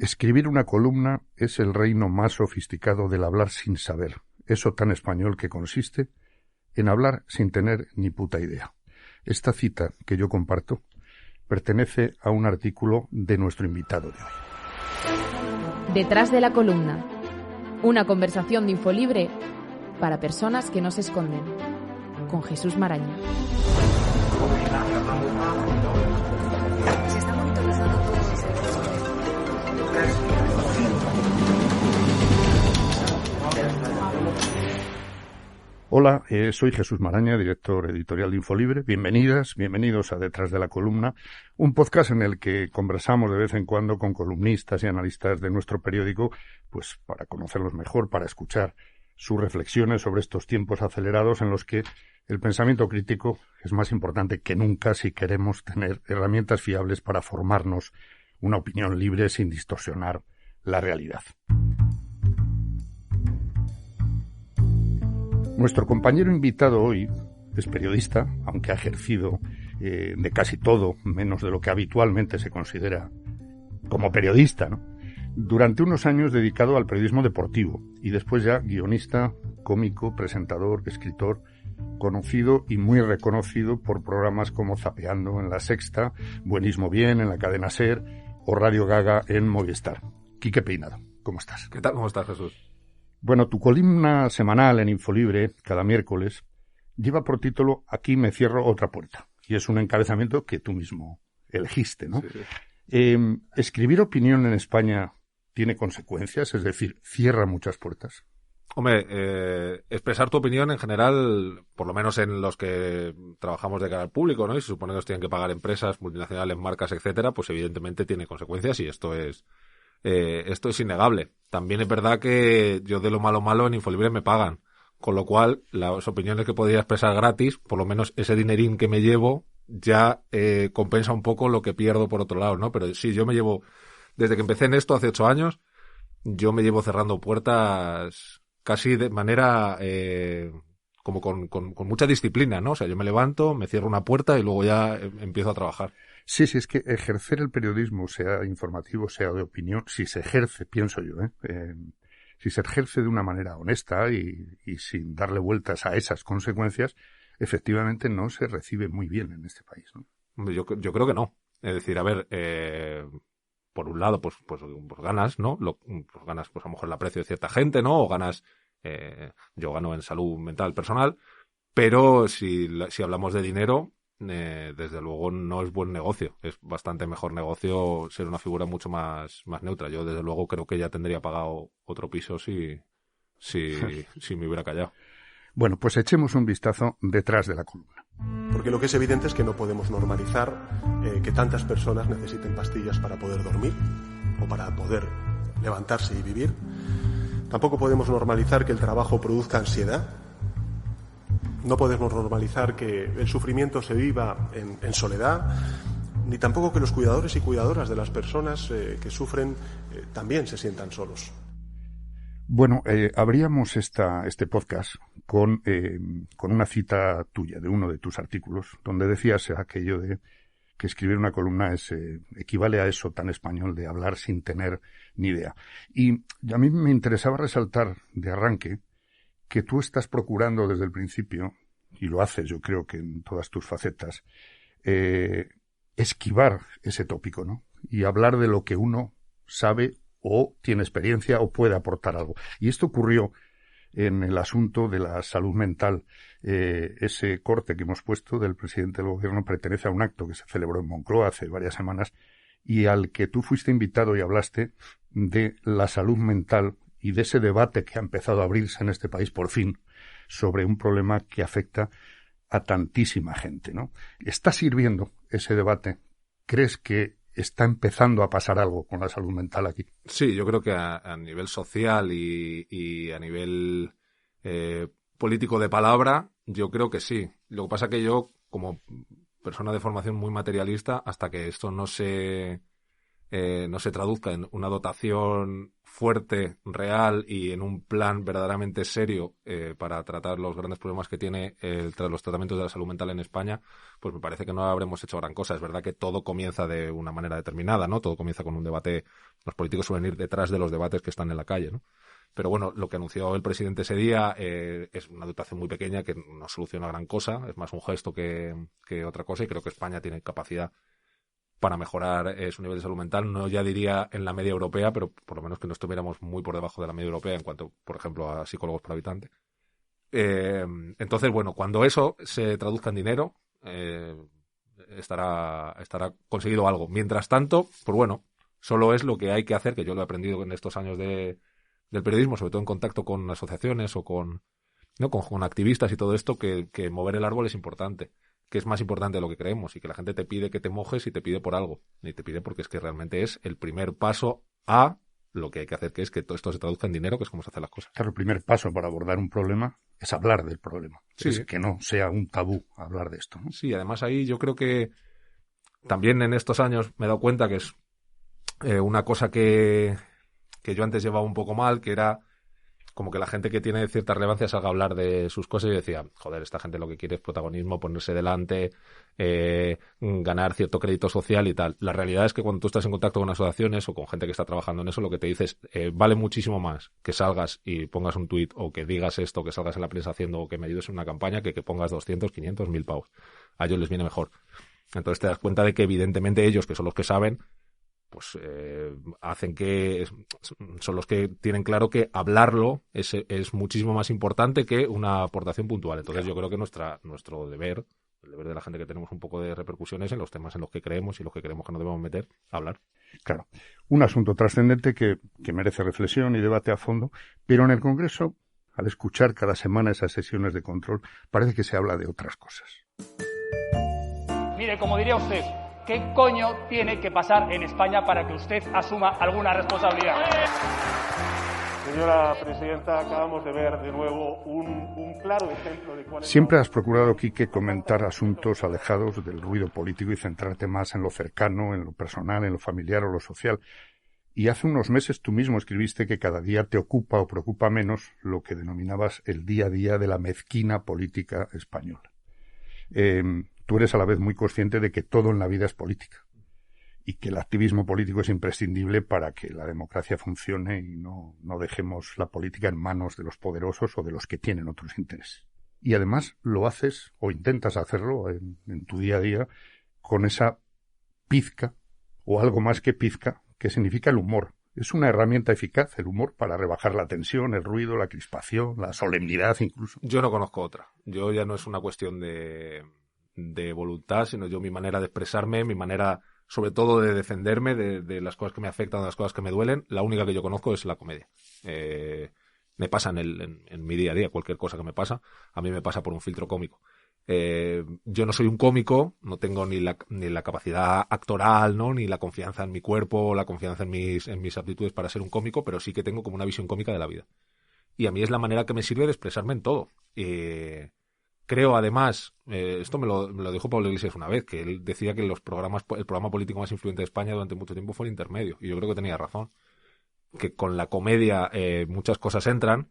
Escribir una columna es el reino más sofisticado del hablar sin saber, eso tan español que consiste en hablar sin tener ni puta idea. Esta cita que yo comparto pertenece a un artículo de nuestro invitado de hoy. Detrás de la columna, una conversación de Infolibre para personas que no se esconden, con Jesús Maraña. Hola, soy Jesús Maraña, director editorial de Infolibre. Bienvenidas, bienvenidos a Detrás de la Columna, un podcast en el que conversamos de vez en cuando con columnistas y analistas de nuestro periódico, pues para conocerlos mejor, para escuchar sus reflexiones sobre estos tiempos acelerados en los que el pensamiento crítico es más importante que nunca si queremos tener herramientas fiables para formarnos una opinión libre sin distorsionar la realidad. Nuestro compañero invitado hoy es periodista, aunque ha ejercido de casi todo, menos de lo que habitualmente se considera como periodista, ¿no? Durante unos años dedicado al periodismo deportivo y después ya guionista, cómico, presentador, escritor, conocido y muy reconocido por programas como Zapeando en La Sexta, Buenismo Bien en la cadena SER o Radio Gaga en Movistar. Quique Peinado, ¿cómo estás? ¿Qué tal? ¿Cómo estás, Jesús? Bueno, tu columna semanal en Infolibre, cada miércoles, lleva por título Aquí me cierro otra puerta. Y es un encabezamiento que tú mismo elegiste, ¿no? Sí. ¿Escribir opinión en España tiene consecuencias? Es decir, ¿cierra muchas puertas? Hombre, expresar tu opinión en general, por lo menos en los que trabajamos de cara al público, ¿no? Y se supone que nos tienen que pagar empresas, multinacionales, marcas, etcétera, pues evidentemente tiene consecuencias y esto es innegable. También es verdad que yo de lo malo en Infolibre me pagan, con lo cual las opiniones que podría expresar gratis, por lo menos ese dinerín que me llevo, ya compensa un poco lo que pierdo por otro lado, ¿no? Pero sí, yo me llevo, desde que empecé en esto hace 8 años, yo me llevo cerrando puertas casi de manera como con mucha disciplina, ¿no? O sea, yo me levanto, me cierro una puerta y luego ya empiezo a trabajar. Sí, es que ejercer el periodismo, sea informativo, sea de opinión, si se ejerce, pienso yo, si se ejerce de una manera honesta y sin darle vueltas a esas consecuencias, efectivamente no se recibe muy bien en este país, ¿no? Yo creo que no. Es decir, a ver, por un lado, pues ganas, ¿no? Pues ganas, pues a lo mejor el aprecio de cierta gente, ¿no? O ganas, yo gano en salud mental personal, pero si hablamos de dinero, desde luego no es buen negocio. Es bastante mejor negocio ser una figura mucho más neutra. Yo desde luego creo que ya tendría pagado otro piso si me hubiera callado. Bueno, pues echemos un vistazo detrás de la columna. Porque lo que es evidente es que no podemos normalizar que tantas personas necesiten pastillas para poder dormir o para poder levantarse y vivir. Tampoco podemos normalizar que el trabajo produzca ansiedad. No podemos normalizar que el sufrimiento se viva en soledad, ni tampoco que los cuidadores y cuidadoras de las personas que sufren también se sientan solos. Bueno, abríamos este podcast con una cita tuya, de uno de tus artículos, donde decías aquello de que escribir una columna equivale a eso tan español de hablar sin tener ni idea. Y a mí me interesaba resaltar de arranque que tú estás procurando desde el principio, y lo haces yo creo que en todas tus facetas, esquivar ese tópico, ¿no? Y hablar de lo que uno sabe o tiene experiencia o puede aportar algo. Y esto ocurrió en el asunto de la salud mental. Ese corte que hemos puesto del presidente del gobierno pertenece a un acto que se celebró en Moncloa hace varias semanas y al que tú fuiste invitado y hablaste de la salud mental y de ese debate que ha empezado a abrirse en este país por fin sobre un problema que afecta a tantísima gente, ¿no? ¿Está sirviendo ese debate? ¿Crees que está empezando a pasar algo con la salud mental aquí? Sí, yo creo que a nivel social y a nivel político de palabra, yo creo que sí. Lo que pasa que yo, como persona de formación muy materialista, hasta que esto no se no se traduzca en una dotación fuerte, real y en un plan verdaderamente serio para tratar los grandes problemas que tiene los tratamientos de la salud mental en España, pues me parece que no habremos hecho gran cosa. Es verdad que todo comienza de una manera determinada, ¿no? Todo comienza con un debate. Los políticos suelen ir detrás de los debates que están en la calle, ¿no? Pero bueno, lo que anunció el presidente ese día es una dotación muy pequeña que no soluciona gran cosa, es más un gesto que otra cosa, y creo que España tiene capacidad para mejorar su nivel de salud mental. No ya diría en la media europea, pero por lo menos que no estuviéramos muy por debajo de la media europea en cuanto, por ejemplo, a psicólogos por habitante. Entonces, bueno, cuando eso se traduzca en dinero, estará conseguido algo. Mientras tanto, pues bueno, solo es lo que hay que hacer, que yo lo he aprendido en estos años del periodismo, sobre todo en contacto con asociaciones o con activistas y todo esto, que mover el árbol es importante, que es más importante de lo que creemos, y que la gente te pide que te mojes y te pide por algo, y te pide porque es que realmente es el primer paso a lo que hay que hacer, que es que todo esto se traduzca en dinero, que es como se hacen las cosas. Claro, el primer paso para abordar un problema es hablar del problema, Sí. Es que no sea un tabú hablar de esto, ¿no? Sí, además ahí yo creo que también en estos años me he dado cuenta que es una cosa que yo antes llevaba un poco mal, que era como que la gente que tiene cierta relevancia salga a hablar de sus cosas, y decía, joder, esta gente lo que quiere es protagonismo, ponerse delante, ganar cierto crédito social y tal. La realidad es que cuando tú estás en contacto con asociaciones o con gente que está trabajando en eso, lo que te dices vale muchísimo más que salgas y pongas un tuit, o que digas esto, que salgas en la prensa haciendo, o que me ayudes en una campaña, que pongas 200, 500, 1000 pavos. A ellos les viene mejor. Entonces te das cuenta de que evidentemente ellos, que son los que saben, pues hacen que son los que tienen claro que hablarlo es muchísimo más importante que una aportación puntual. Entonces yo creo que nuestro deber, el deber de la gente que tenemos un poco de repercusiones en los temas en los que creemos y los que creemos que no debemos meter, hablar. Claro, un asunto trascendente que merece reflexión y debate a fondo, pero en el Congreso, al escuchar cada semana esas sesiones de control, parece que se habla de otras cosas. Mire, como diría usted, ¿qué coño tiene que pasar en España para que usted asuma alguna responsabilidad? Señora presidenta, acabamos de ver de nuevo un claro ejemplo de cuál es... Siempre has procurado, Quique, comentar asuntos alejados del ruido político y centrarte más en lo cercano, en lo personal, en lo familiar o lo social. Y hace unos meses tú mismo escribiste que cada día te ocupa o preocupa menos lo que denominabas el día a día de la mezquina política española. Tú eres a la vez muy consciente de que todo en la vida es política y que el activismo político es imprescindible para que la democracia funcione y no dejemos la política en manos de los poderosos o de los que tienen otros intereses. Y además lo haces o intentas hacerlo en tu día a día con esa pizca o algo más que pizca que significa el humor. Es una herramienta eficaz el humor para rebajar la tensión, el ruido, la crispación, la solemnidad incluso. Yo no conozco otra. Yo ya no es una cuestión de voluntad, sino yo mi manera de expresarme, mi manera sobre todo de defenderme de las cosas que me afectan, de las cosas que me duelen. La única que yo conozco es la comedia. Me pasa en mi día a día, cualquier cosa que me pasa, a mí me pasa por un filtro cómico. Yo no soy un cómico, no tengo ni la capacidad actoral, ¿no? Ni la confianza en mi cuerpo, la confianza en mis aptitudes para ser un cómico, pero sí que tengo como una visión cómica de la vida. Y a mí es la manera que me sirve de expresarme en todo. Creo, además, esto me lo dijo Pablo Iglesias una vez, que él decía que el programa político más influyente de España durante mucho tiempo fue el Intermedio. Y yo creo que tenía razón. Que con la comedia muchas cosas entran,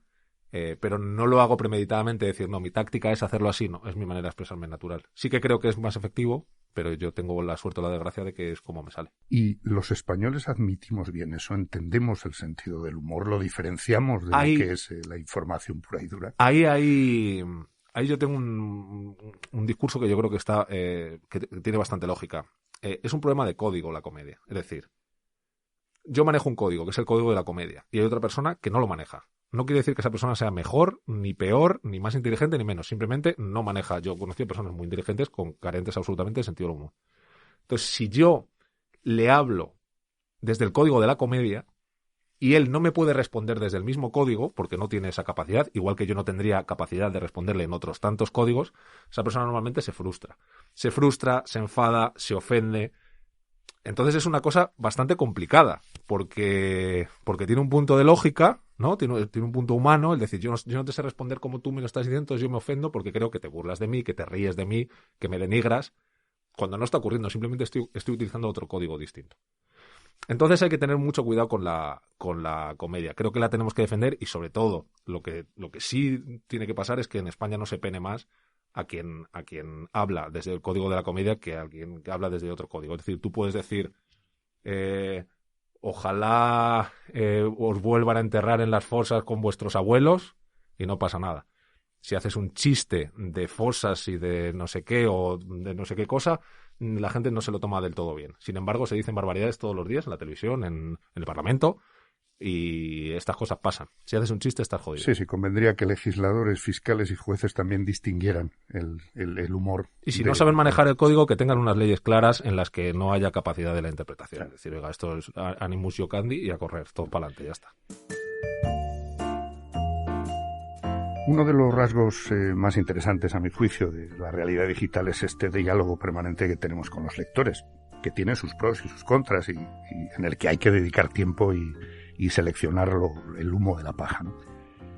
pero no lo hago premeditadamente, decir, no, mi táctica es hacerlo así, no, es mi manera de expresarme natural. Sí que creo que es más efectivo, pero yo tengo la suerte o la desgracia de que es como me sale. Y los españoles admitimos bien eso, entendemos el sentido del humor, lo diferenciamos de lo que es la información pura y dura. Ahí yo tengo un discurso que yo creo que está que tiene bastante lógica. Es un problema de código la comedia. Es decir, yo manejo un código, que es el código de la comedia, y hay otra persona que no lo maneja. No quiere decir que esa persona sea mejor, ni peor, ni más inteligente, ni menos. Simplemente no maneja. Yo he conocido personas muy inteligentes con carentes absolutamente de sentido del humor. Entonces, si yo le hablo desde el código de la comedia y él no me puede responder desde el mismo código, porque no tiene esa capacidad, igual que yo no tendría capacidad de responderle en otros tantos códigos, esa persona normalmente se frustra. Se frustra, se enfada, se ofende. Entonces es una cosa bastante complicada, porque tiene un punto de lógica, ¿no? Tiene un punto humano, el decir, yo no te sé responder como tú me lo estás diciendo, entonces yo me ofendo porque creo que te burlas de mí, que te ríes de mí, que me denigras, cuando no está ocurriendo, simplemente estoy utilizando otro código distinto. Entonces hay que tener mucho cuidado con la comedia. Creo que la tenemos que defender y sobre todo lo que sí tiene que pasar es que en España no se pene más a quien habla desde el código de la comedia que a quien habla desde otro código. Es decir, tú puedes decir ojalá os vuelvan a enterrar en las fosas con vuestros abuelos y no pasa nada. Si haces un chiste de fosas y de no sé qué o de no sé qué cosa, la gente no se lo toma del todo bien. Sin embargo, se dicen barbaridades todos los días en la televisión, en el Parlamento, y estas cosas pasan. Si haces un chiste, estás jodido. Sí, convendría que legisladores, fiscales y jueces también distinguieran el humor. Y si no saben manejar el código, que tengan unas leyes claras en las que no haya capacidad de la interpretación. Claro. Es decir, oiga, esto es animus iocandi y a correr, todo para adelante, ya está. Uno de los rasgos más interesantes, a mi juicio, de la realidad digital es este diálogo permanente que tenemos con los lectores, que tiene sus pros y sus contras y en el que hay que dedicar tiempo y seleccionar el humo de la paja, ¿no?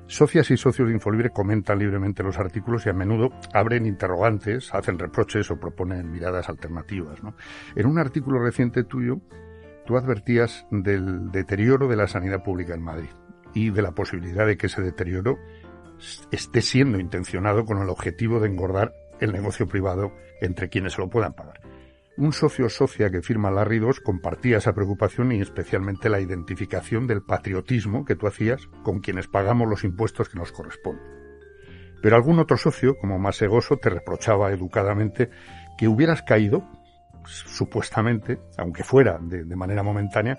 Socias y socios de Infolibre comentan libremente los artículos y a menudo abren interrogantes, hacen reproches o proponen miradas alternativas, ¿no? En un artículo reciente tuyo, tú advertías del deterioro de la sanidad pública en Madrid y de la posibilidad de que ese deterioro esté siendo intencionado con el objetivo de engordar el negocio privado entre quienes se lo puedan pagar. Un socio o socia que firma Larry 2 compartía esa preocupación y especialmente la identificación del patriotismo que tú hacías con quienes pagamos los impuestos que nos corresponden. Pero algún otro socio, como más segoso, te reprochaba educadamente que hubieras caído, supuestamente, aunque fuera de manera momentánea,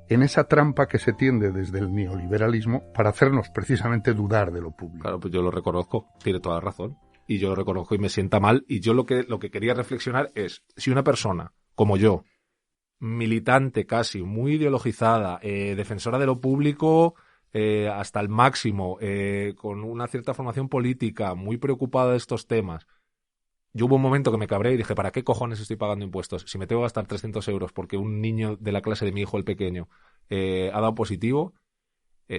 en esa trampa que se tiende desde el neoliberalismo para hacernos precisamente dudar de lo público. Claro, pues yo lo reconozco, tiene toda la razón. Y yo lo reconozco y me sienta mal. Y yo lo que quería reflexionar es, si una persona como yo, militante casi, muy ideologizada, defensora de lo público hasta el máximo, con una cierta formación política, muy preocupada de estos temas, yo hubo un momento que me cabré y dije, ¿para qué cojones estoy pagando impuestos? Si me tengo que gastar 300 euros porque un niño de la clase de mi hijo, el pequeño, ha dado positivo,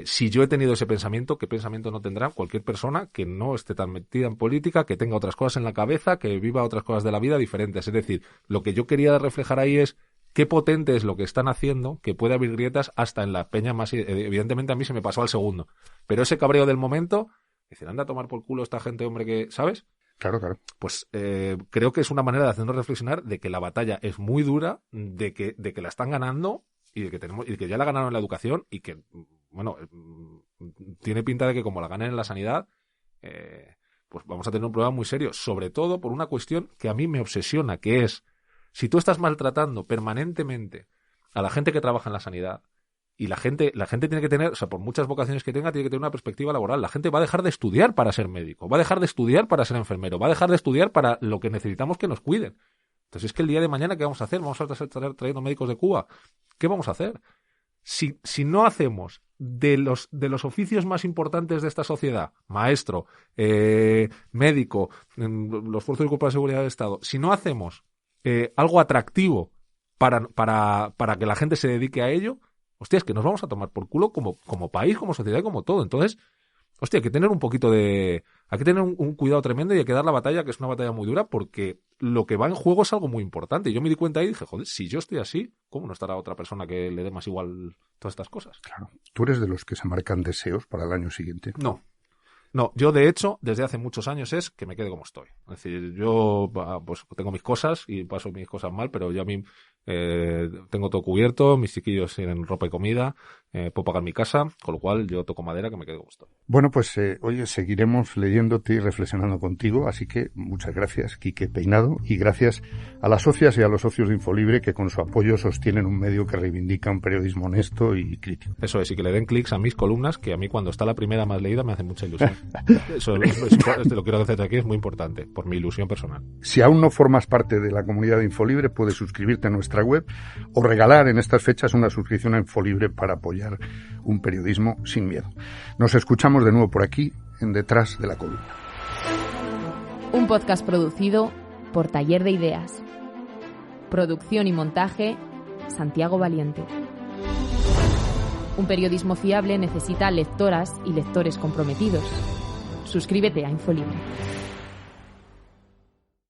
si yo he tenido ese pensamiento, ¿qué pensamiento no tendrá cualquier persona que no esté tan metida en política, que tenga otras cosas en la cabeza, que viva otras cosas de la vida diferentes? Es decir, lo que yo quería reflejar ahí es qué potente es lo que están haciendo, que puede abrir grietas hasta en la peña más... Evidentemente a mí se me pasó al segundo. Pero ese cabreo del momento, decir, anda a tomar por culo esta gente, hombre, que... ¿Sabes? Claro. Pues creo que es una manera de hacernos reflexionar de que la batalla es muy dura, de que la están ganando y de que ya la ganaron en la educación y que, bueno, tiene pinta de que como la ganen en la sanidad, pues vamos a tener un problema muy serio, sobre todo por una cuestión que a mí me obsesiona, que es, si tú estás maltratando permanentemente a la gente que trabaja en la sanidad, y la gente tiene que tener, o sea, por muchas vocaciones que tenga, tiene que tener una perspectiva laboral. La gente va a dejar de estudiar para ser médico, va a dejar de estudiar para ser enfermero, va a dejar de estudiar para lo que necesitamos que nos cuiden. Entonces es que el día de mañana, ¿qué vamos a hacer? ¿Vamos a estar trayendo médicos de Cuba? ¿Qué vamos a hacer? Si no hacemos de los oficios más importantes de esta sociedad, maestro, médico, los fuerzas y cuerpos de seguridad del Estado, si no hacemos algo atractivo para que la gente se dedique a ello, hostia, es que nos vamos a tomar por culo como país, como sociedad y como todo. Entonces, hostia, hay que tener un poquito de... Hay que tener un cuidado tremendo y hay que dar la batalla, que es una batalla muy dura, porque lo que va en juego es algo muy importante. Y yo me di cuenta ahí y dije, joder, si yo estoy así, ¿cómo no estará otra persona que le dé más igual todas estas cosas? Claro. ¿Tú eres de los que se marcan deseos para el año siguiente? No, yo de hecho, desde hace muchos años es que me quede como estoy. Es decir, yo pues tengo mis cosas y paso mis cosas mal, pero yo a mí tengo todo cubierto, mis chiquillos tienen ropa y comida, puedo pagar mi casa, con lo cual yo toco madera que me quede como estoy. Bueno, pues oye, seguiremos leyéndote y reflexionando contigo, así que muchas gracias, Quique Peinado, y gracias a las socias y a los socios de Infolibre que con su apoyo sostienen un medio que reivindica un periodismo honesto y crítico. Eso es, y que le den clics a mis columnas, que a mí cuando está la primera más leída me hace mucha ilusión. Eso lo quiero hacer aquí, es muy importante, por mi ilusión personal. Si aún no formas parte de la comunidad de Infolibre, puedes suscribirte a nuestra web o regalar en estas fechas una suscripción a Infolibre para apoyar un periodismo sin miedo. Nos escuchamos de nuevo por aquí, en Detrás de la Columna. Un podcast producido por Taller de Ideas. Producción y montaje, Santiago Valiente. Un periodismo fiable necesita lectoras y lectores comprometidos. Suscríbete a Infolibre.